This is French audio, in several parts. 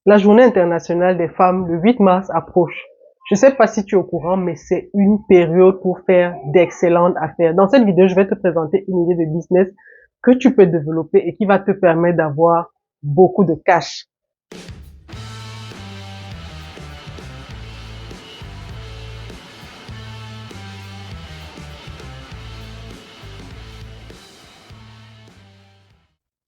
La journée internationale des femmes, le 8 mars, approche. Je ne sais pas si tu es au courant, mais c'est une période pour faire d'excellentes affaires. Dans cette vidéo, je vais te présenter une idée de business que tu peux développer et qui va te permettre d'avoir beaucoup de cash.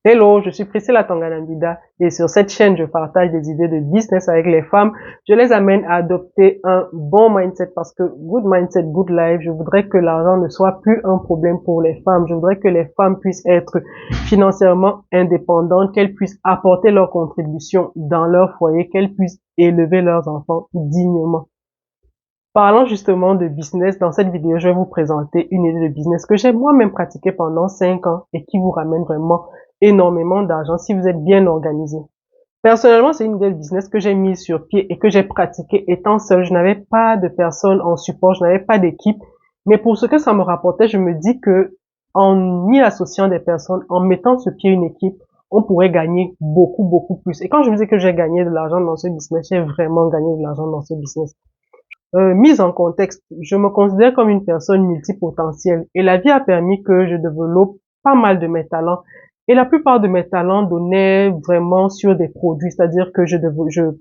Hello, je suis Priscilla Tonganandida et sur cette chaîne, je partage des idées de business avec les femmes. Je les amène à adopter un bon mindset parce que good mindset, good life, je voudrais que l'argent ne soit plus un problème pour les femmes. Je voudrais que les femmes puissent être financièrement indépendantes, qu'elles puissent apporter leur contribution dans leur foyer, qu'elles puissent élever leurs enfants dignement. Parlant justement de business, dans cette vidéo, je vais vous présenter une idée de business que j'ai moi-même pratiquée pendant 5 ans et qui vous ramène vraiment énormément d'argent si vous êtes bien organisé. Personnellement, c'est une idée de business que j'ai mise sur pied et que j'ai pratiquée étant seule. Je n'avais pas de personnes en support, je n'avais pas d'équipe. Mais pour ce que ça me rapportait, je me dis que en y associant des personnes, en mettant sur pied une équipe, on pourrait gagner beaucoup, beaucoup plus. Et quand je me dis que j'ai gagné de l'argent dans ce business, j'ai vraiment gagné de l'argent dans ce business. Mise en contexte, je me considère comme une personne multipotentielle et la vie a permis que je développe pas mal de mes talents. Et la plupart de mes talents donnaient vraiment sur des produits, c'est-à-dire que je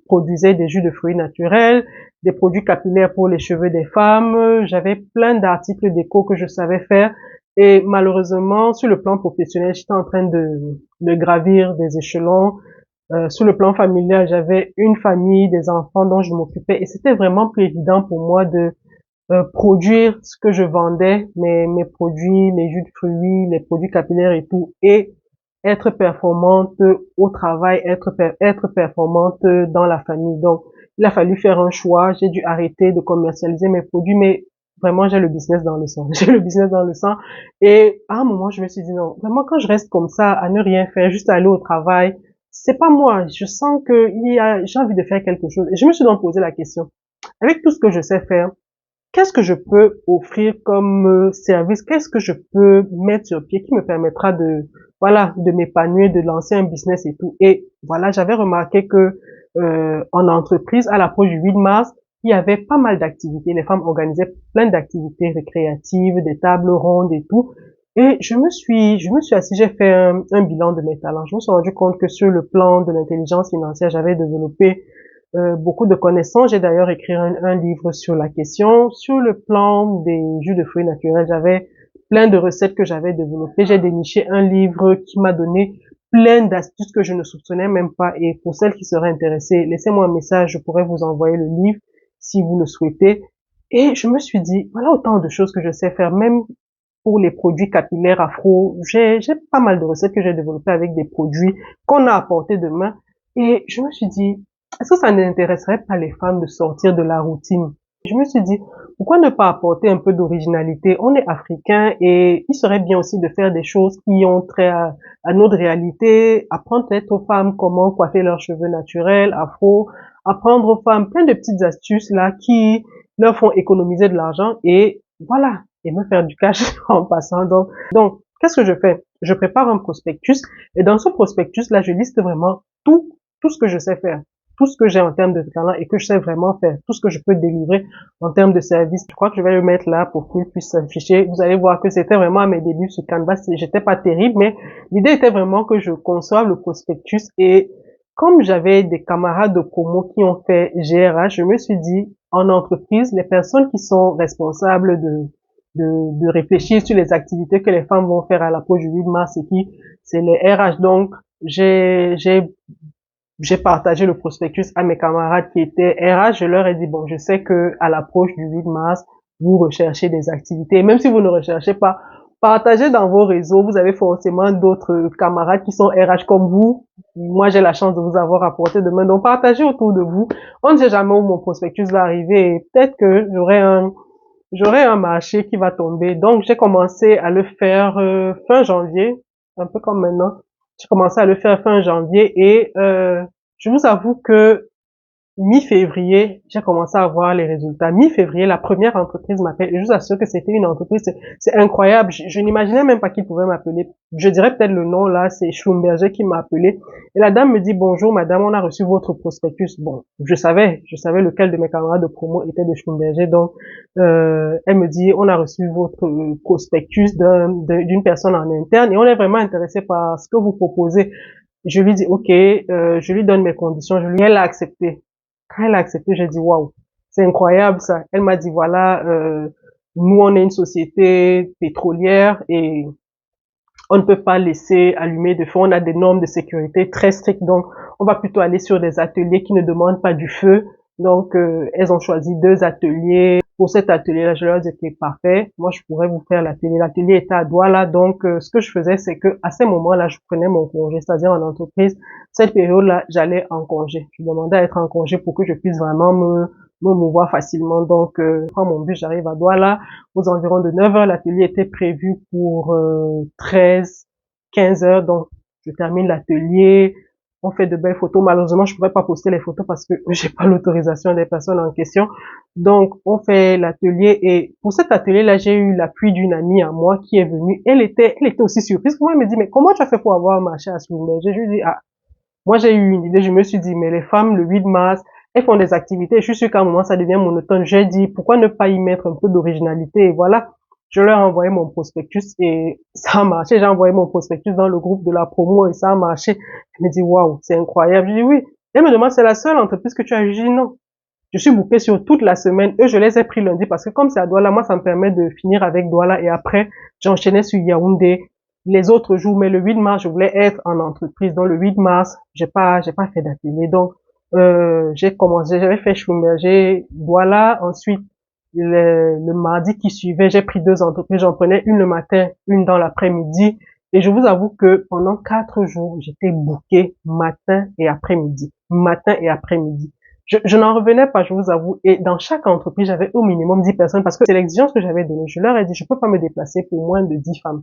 produisais des jus de fruits naturels, des produits capillaires pour les cheveux des femmes, j'avais plein d'articles déco que je savais faire. Et malheureusement, sur le plan professionnel, j'étais en train de gravir des échelons. Sur le plan familial, j'avais une famille, des enfants dont je m'occupais et c'était vraiment plus évident pour moi de produire ce que je vendais, mes produits, les jus de fruits, les produits capillaires et tout, et être performante au travail, être performante dans la famille. Donc, il a fallu faire un choix. J'ai dû arrêter de commercialiser mes produits, mais vraiment, j'ai le business dans le sang. J'ai le business dans le sang. Et à un moment, je me suis dit non, vraiment, quand je reste comme ça, à ne rien faire, juste aller au travail, c'est pas moi. Je sens que j'ai envie de faire quelque chose. Et je me suis donc posé la question. Avec tout ce que je sais faire, qu'est-ce que je peux offrir comme service? Qu'est-ce que je peux mettre sur pied qui me permettra voilà, de m'épanouir, de lancer un business et tout. Et voilà, j'avais remarqué que en entreprise, à l'approche du 8 mars, il y avait pas mal d'activités. Les femmes organisaient plein d'activités récréatives, des tables rondes et tout. Et je me suis assis, j'ai fait un bilan de mes talents. Je me suis rendu compte que sur le plan de l'intelligence financière, j'avais développé beaucoup de connaissances. J'ai d'ailleurs écrit un livre sur la question. Sur le plan des jus de fruits naturels, j'avais plein de recettes que j'avais développées. J'ai déniché un livre qui m'a donné plein d'astuces que je ne soupçonnais même pas. Et pour celles qui seraient intéressées, laissez-moi un message, je pourrais vous envoyer le livre si vous le souhaitez. Et je me suis dit, voilà autant de choses que je sais faire, même pour les produits capillaires afro. J'ai pas mal de recettes que j'ai développées avec des produits qu'on a apportés de main. Et je me suis dit, est-ce que ça n'intéresserait pas les femmes de sortir de la routine? Je me suis dit, pourquoi ne pas apporter un peu d'originalité? On est africain et il serait bien aussi de faire des choses qui ont trait à notre réalité, apprendre peut-être aux femmes comment coiffer leurs cheveux naturels, afro, apprendre aux femmes plein de petites astuces là qui leur font économiser de l'argent et voilà, et me faire du cash en passant. Donc, qu'est-ce que je fais? Je prépare un prospectus et dans ce prospectus là, je liste vraiment tout ce que je sais faire, tout ce que j'ai en termes de talent et que je sais vraiment faire, tout ce que je peux délivrer en termes de service. Je crois que je vais le mettre là pour qu'il puisse s'afficher. Vous allez voir que c'était vraiment à mes débuts sur Canvas. J'étais pas terrible, mais l'idée était vraiment que je conçoive le prospectus et comme j'avais des camarades de promo qui ont fait GRH, je me suis dit, en entreprise, les personnes qui sont responsables de réfléchir sur les activités que les femmes vont faire à l'approche du 8 mars et qui, c'est les RH. Donc, j'ai partagé le prospectus à mes camarades qui étaient RH. Je leur ai dit, bon, je sais que à l'approche du 8 mars, vous recherchez des activités. Et même si vous ne recherchez pas, partagez dans vos réseaux. Vous avez forcément d'autres camarades qui sont RH comme vous. Moi, j'ai la chance de vous avoir apporté demain. Donc, partagez autour de vous. On ne sait jamais où mon prospectus va arriver. Et peut-être que j'aurai un marché qui va tomber. Donc, j'ai commencé à le faire fin janvier, un peu comme maintenant. J'ai commencé à le faire fin janvier et je vous avoue que Mi-février, j'ai commencé à voir les résultats. Mi-février, la première entreprise m'appelle. Et je vous assure que c'était une entreprise, c'est incroyable. Je n'imaginais même pas qu'ils pouvaient m'appeler. Je dirais peut-être le nom là, c'est Schlumberger qui m'a appelé. Et la dame me dit, bonjour madame, on a reçu votre prospectus. Bon, je savais lequel de mes camarades de promo était de Schlumberger. Donc, elle me dit, on a reçu votre prospectus d'une personne en interne et on est vraiment intéressé par ce que vous proposez. Je lui dis, ok, je lui donne mes conditions. Elle a accepté. Quand elle a accepté, j'ai dit waouh, c'est incroyable ça. Elle m'a dit voilà, nous on est une société pétrolière et on ne peut pas laisser allumer de feu. On a des normes de sécurité très strictes, donc on va plutôt aller sur des ateliers qui ne demandent pas du feu. Donc elles ont choisi 2 ateliers. Pour cet atelier-là, je leur ai dit que parfait, moi je pourrais vous faire l'atelier. L'atelier était à Douala, donc ce que je faisais, c'est que à ces moments-là, je prenais mon congé, c'est-à-dire en entreprise. Cette période-là, j'allais en congé. Je demandais à être en congé pour que je puisse vraiment me mouvoir facilement. Donc, je prends mon bus, j'arrive à Douala. Aux environs de 9 heures, l'atelier était prévu pour 13, 15 heures. Donc, je termine l'atelier. On fait de belles photos. Malheureusement, je ne pourrais pas poster les photos parce que j'ai pas l'autorisation des personnes en question. Donc, on fait l'atelier et pour cet atelier-là, j'ai eu l'appui d'une amie à moi qui est venue. Elle était aussi surprise. Moi, elle me dit, mais comment tu as fait pour avoir marché à Schlumberger? Je lui dis, ah, moi, j'ai eu une idée. Je me suis dit, mais les femmes, le 8 mars, elles font des activités. Je suis sûre qu'à un moment, ça devient monotone. J'ai dit, pourquoi ne pas y mettre un peu d'originalité? Et voilà. Je leur ai envoyé mon prospectus et ça a marché. J'ai envoyé mon prospectus dans le groupe de la promo et ça a marché. Elle me dit, waouh, c'est incroyable. Je dis oui. Elle me demande, c'est la seule entreprise que tu as eu? Je dis non. Je suis booké sur toute la semaine. Eux, je les ai pris lundi parce que comme c'est à Douala, moi, ça me permet de finir avec Douala et après, j'enchaînais sur Yaoundé les autres jours. Mais le 8 mars, je voulais être en entreprise. Donc, le 8 mars, j'ai pas fait d'atelier. Donc, j'ai commencé, j'avais fait Schlumberger, Douala. Ensuite, le mardi qui suivait, j'ai pris 2 entreprises. J'en prenais une le matin, une dans l'après-midi. Et je vous avoue que pendant 4 jours, j'étais booké matin et après-midi. Matin et après-midi. Je n'en revenais pas, je vous avoue. Et dans chaque entreprise, j'avais au minimum 10 personnes parce que c'est l'exigence que j'avais donnée. Je leur ai dit, je peux pas me déplacer pour moins de 10 femmes.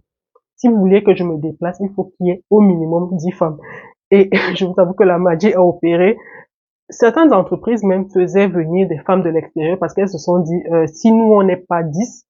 Si vous voulez que je me déplace, il faut qu'il y ait au minimum 10 femmes. Et je vous avoue que la magie a opéré. Certaines entreprises même faisaient venir des femmes de l'extérieur parce qu'elles se sont dit, si nous on n'est pas 10,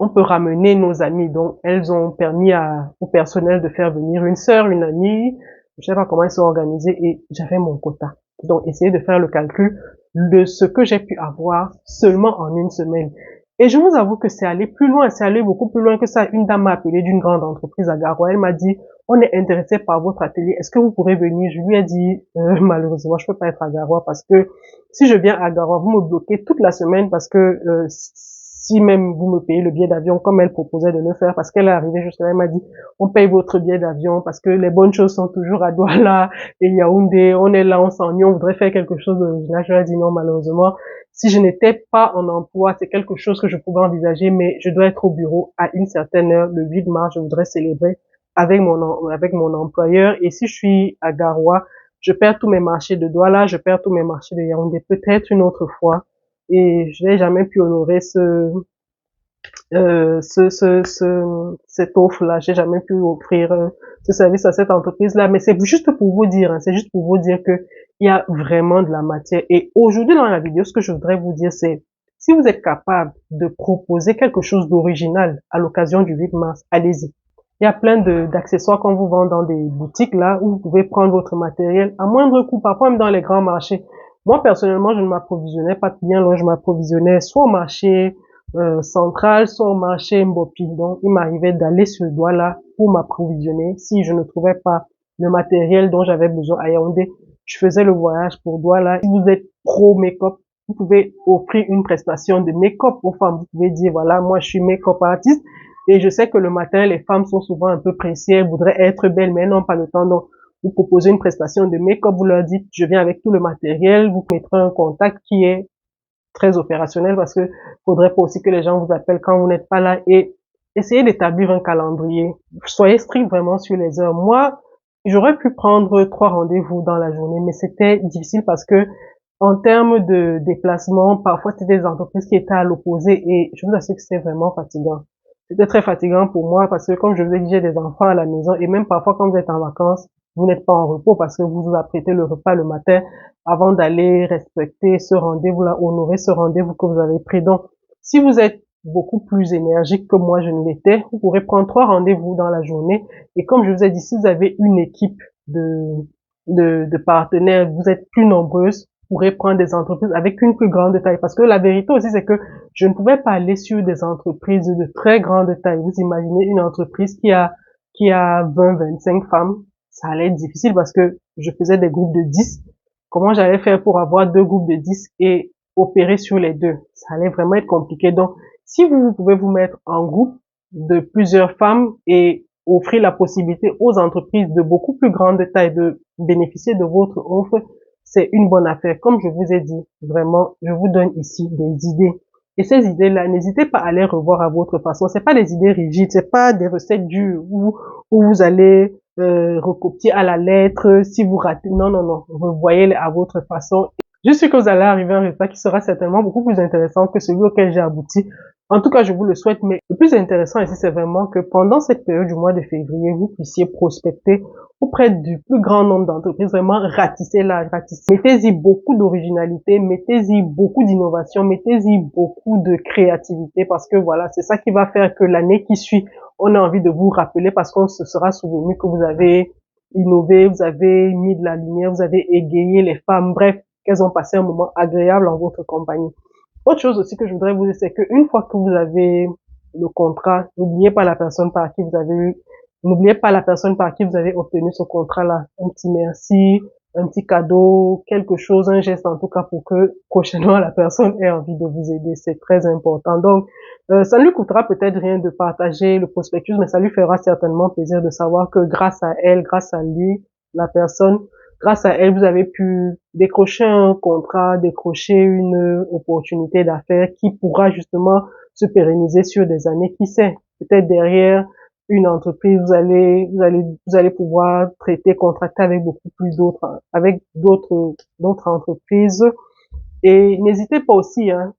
on peut ramener nos amis. Donc elles ont permis au personnel de faire venir une sœur, une amie. Je sais pas comment elles sont organisées et j'avais mon quota. Donc essayez de faire le calcul de ce que j'ai pu avoir seulement en une semaine. Et je vous avoue que c'est allé plus loin, c'est allé beaucoup plus loin que ça. Une dame m'a appelé d'une grande entreprise à Garoua. Elle m'a dit, on est intéressé par votre atelier. Est-ce que vous pourrez venir? Je lui ai dit, malheureusement, je peux pas être à Garoua parce que si je viens à Garoua, vous me bloquez toute la semaine parce que si même vous me payez le billet d'avion comme elle proposait de le faire parce qu'elle est arrivée juste là, elle m'a dit, on paye votre billet d'avion parce que les bonnes choses sont toujours à Douala et Yaoundé. On est là, on s'ennuie, on voudrait faire quelque chose d'original. Je lui ai dit non, malheureusement. Si je n'étais pas en emploi, c'est quelque chose que je pouvais envisager, mais je dois être au bureau à une certaine heure. Le 8 mars, je voudrais célébrer avec mon employeur. Et si je suis à Garoua, je perds tous mes marchés de Douala, je perds tous mes marchés de Yaoundé, peut-être une autre fois. Et je n'ai jamais pu honorer cette offre-là. J'ai jamais pu offrir ce service à cette entreprise-là. Mais c'est juste pour vous dire, hein, c'est juste pour vous dire que il y a vraiment de la matière. Et aujourd'hui dans la vidéo, ce que je voudrais vous dire, c'est si vous êtes capable de proposer quelque chose d'original à l'occasion du 8 mars, allez-y. Il y a plein d'accessoires qu'on vous vend dans des boutiques là où vous pouvez prendre votre matériel à moindre coût, parfois même dans les grands marchés. Moi personnellement, je ne m'approvisionnais pas bien loin, je m'approvisionnais soit au marché central, soit au marché Mbopi. Donc il m'arrivait d'aller sur Douala pour m'approvisionner. Si je ne trouvais pas le matériel dont j'avais besoin à Yaoundé, je faisais le voyage pour Douala. Si vous êtes pro make-up, vous pouvez offrir une prestation de make-up aux femmes. Vous pouvez dire voilà, moi je suis make-up artiste. Et je sais que le matin, les femmes sont souvent un peu pressées, elles voudraient être belles, mais elles n'ont pas le temps. Donc, vous proposez une prestation de make-up, vous leur dites, je viens avec tout le matériel, vous mettrez un contact qui est très opérationnel parce que faudrait pas aussi que les gens vous appellent quand vous n'êtes pas là et essayez d'établir un calendrier. Soyez strict vraiment sur les heures. Moi, j'aurais pu prendre 3 rendez-vous dans la journée, mais c'était difficile parce que en termes de déplacement, parfois c'était des entreprises qui étaient à l'opposé et je vous assure que c'était vraiment fatigant. C'était très fatigant pour moi parce que comme je vous ai dit, j'ai des enfants à la maison et même parfois quand vous êtes en vacances, vous n'êtes pas en repos parce que vous vous apprêtez le repas le matin avant d'aller respecter ce rendez-vous-là, honorer ce rendez-vous que vous avez pris. Donc, si vous êtes beaucoup plus énergique que moi, je ne l'étais, vous pourrez prendre 3 rendez-vous dans la journée. Et comme je vous ai dit, si vous avez une équipe de partenaires, vous êtes plus nombreuses, vous pourrez prendre des entreprises avec une plus grande taille. Parce que la vérité aussi, c'est que je ne pouvais pas aller sur des entreprises de très grande taille. Vous imaginez une entreprise qui a 20-25 femmes, ça allait être difficile parce que je faisais des groupes de 10. Comment j'allais faire pour avoir 2 groupes de 10 et opérer sur les 2? Ça allait vraiment être compliqué. Donc, si vous pouvez vous mettre en groupe de plusieurs femmes et offrir la possibilité aux entreprises de beaucoup plus grande taille de bénéficier de votre offre, c'est une bonne affaire. Comme je vous ai dit, vraiment, je vous donne ici des idées. Et ces idées-là, n'hésitez pas à les revoir à votre façon. C'est pas des idées rigides, c'est pas des recettes dures où vous allez recopier à la lettre si vous ratez. Non, non, non. Vous voyez à votre façon. Je suis que vous allez arriver à un résultat qui sera certainement beaucoup plus intéressant que celui auquel j'ai abouti. En tout cas, je vous le souhaite, mais le plus intéressant ici, c'est vraiment que pendant cette période du mois de février, vous puissiez prospecter auprès du plus grand nombre d'entreprises, vraiment ratisser la ratissez. Mettez-y beaucoup d'originalité, mettez-y beaucoup d'innovation, mettez-y beaucoup de créativité parce que voilà, c'est ça qui va faire que l'année qui suit, on a envie de vous rappeler parce qu'on se sera souvenu que vous avez innové, vous avez mis de la lumière, vous avez égayé les femmes, bref, qu'elles ont passé un moment agréable en votre compagnie. Autre chose aussi que je voudrais vous dire, c'est qu'une fois que vous avez le contrat, n'oubliez pas la personne par qui vous avez eu, n'oubliez pas la personne par qui vous avez obtenu ce contrat-là. Un petit merci, un petit cadeau, quelque chose, un geste en tout cas pour que prochainement la personne ait envie de vous aider. C'est très important. Donc, ça ne lui coûtera peut-être rien de partager le prospectus, mais ça lui fera certainement plaisir de savoir que grâce à elle, grâce à lui, la personne, grâce à elle, vous avez pu décrocher un contrat, décrocher une opportunité d'affaires qui pourra justement se pérenniser sur des années. Qui sait? Peut-être derrière une entreprise, vous allez pouvoir traiter, contracter avec beaucoup plus d'autres entreprises. Et n'hésitez pas aussi, hein,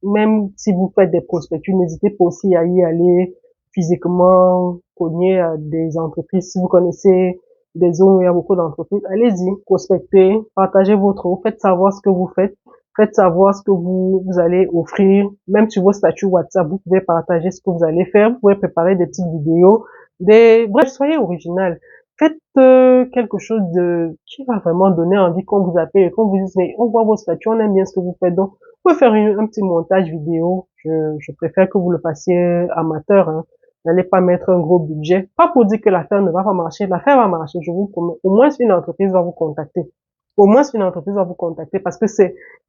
même si vous faites des prospectus, n'hésitez pas aussi à y aller physiquement, cogner à des entreprises. Si vous connaissez des zones où il y a beaucoup d'entreprises, allez-y, prospectez, partagez votre offre, faites savoir ce que vous faites savoir ce que vous allez offrir. Même sur vos statuts WhatsApp, vous pouvez partager ce que vous allez faire, vous pouvez préparer des petites vidéos, bref, soyez original. Faites quelque chose qui va vraiment donner envie qu'on vous appelle et qu'on vous dise, mais on voit vos statuts, on aime bien ce que vous faites, donc vous pouvez faire un petit montage vidéo. Je préfère que vous le fassiez amateur, hein. N'allez pas mettre un gros budget. Pas pour dire que l'affaire ne va pas marcher. L'affaire va marcher, je vous promets. Au moins, une entreprise va vous contacter. Au moins, une entreprise va vous contacter parce que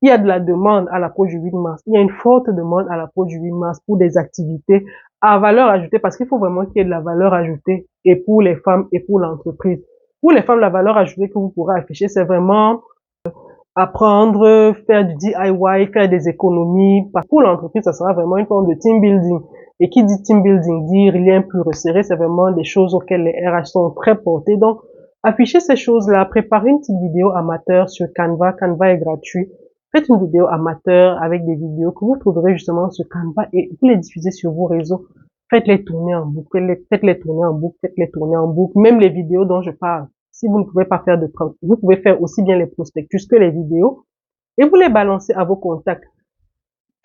il y a de la demande à l'approche du 8 mars. Il y a une forte demande à l'approche du 8 mars pour des activités à valeur ajoutée parce qu'il faut vraiment qu'il y ait de la valeur ajoutée et pour les femmes et pour l'entreprise. Pour les femmes, la valeur ajoutée que vous pourrez afficher, c'est vraiment apprendre, faire du DIY, faire des économies. Pour l'entreprise, ça sera vraiment une forme de team building. Et qui dit team building, dit lien plus resserré, c'est vraiment des choses auxquelles les RH sont très portés. Donc, affichez ces choses-là, préparez une petite vidéo amateur sur Canva. Canva est gratuit. Faites une vidéo amateur avec des vidéos que vous trouverez justement sur Canva et vous les diffusez sur vos réseaux. Faites-les tourner en boucle, faites-les tourner en boucle, faites-les tourner en boucle. Même les vidéos dont je parle. Si vous ne pouvez pas faire vous pouvez faire aussi bien les prospectus que les vidéos et vous les balancez à vos contacts.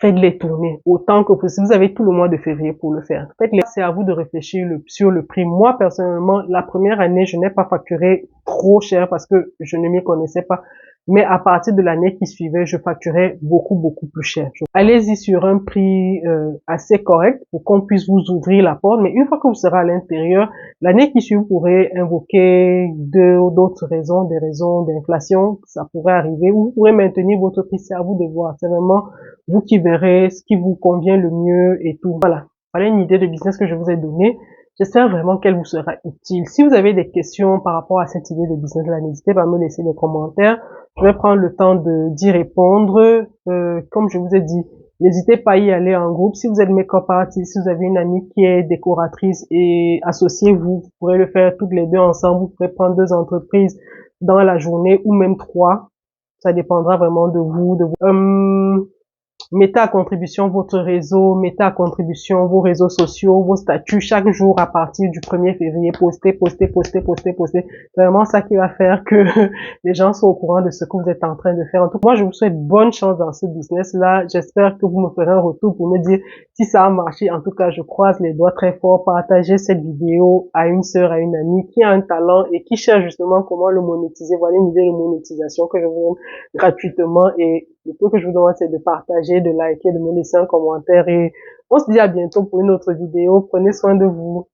Faites-les tourner autant que possible. Vous avez tout le mois de février pour le faire. Faites-les. C'est à vous de réfléchir sur le prix. Moi, personnellement, la première année, je n'ai pas facturé trop cher parce que je ne m'y connaissais pas. Mais à partir de l'année qui suivait, je facturais beaucoup, beaucoup plus cher. Allez-y sur un prix assez correct pour qu'on puisse vous ouvrir la porte. Mais une fois que vous serez à l'intérieur, l'année qui suit, vous pourrez invoquer d'autres raisons, des raisons d'inflation. Ça pourrait arriver. Ou vous pourrez maintenir votre prix. C'est à vous de voir. C'est vraiment vous qui verrez ce qui vous convient le mieux et tout. Voilà. Voilà une idée de business que je vous ai donnée. J'espère vraiment qu'elle vous sera utile. Si vous avez des questions par rapport à cette idée de business-là, n'hésitez pas à me laisser des commentaires. Je vais prendre le temps d'y répondre. Comme je vous ai dit, n'hésitez pas à y aller en groupe. Si vous êtes make-up artist, si vous avez une amie qui est décoratrice et associez-vous, vous pourrez le faire toutes les deux ensemble. Vous pourrez prendre 2 entreprises dans la journée ou même 3. Ça dépendra vraiment de vous. Mettez à contribution votre réseau, mettez à contribution vos réseaux sociaux, vos statuts chaque jour à partir du 1er février. Postez, postez, postez, postez, postez. C'est vraiment ça qui va faire que les gens soient au courant de ce que vous êtes en train de faire. En tout cas, moi, je vous souhaite bonne chance dans ce business-là. J'espère que vous me ferez un retour pour me dire si ça a marché. En tout cas, je croise les doigts très fort. Partagez cette vidéo à une sœur, à une amie qui a un talent et qui cherche justement comment le monétiser. Voilà une idée de monétisation que je vous donne gratuitement, et le peu que je vous demande, c'est de partager, de liker, de me laisser un commentaire, et on se dit à bientôt pour une autre vidéo. Prenez soin de vous.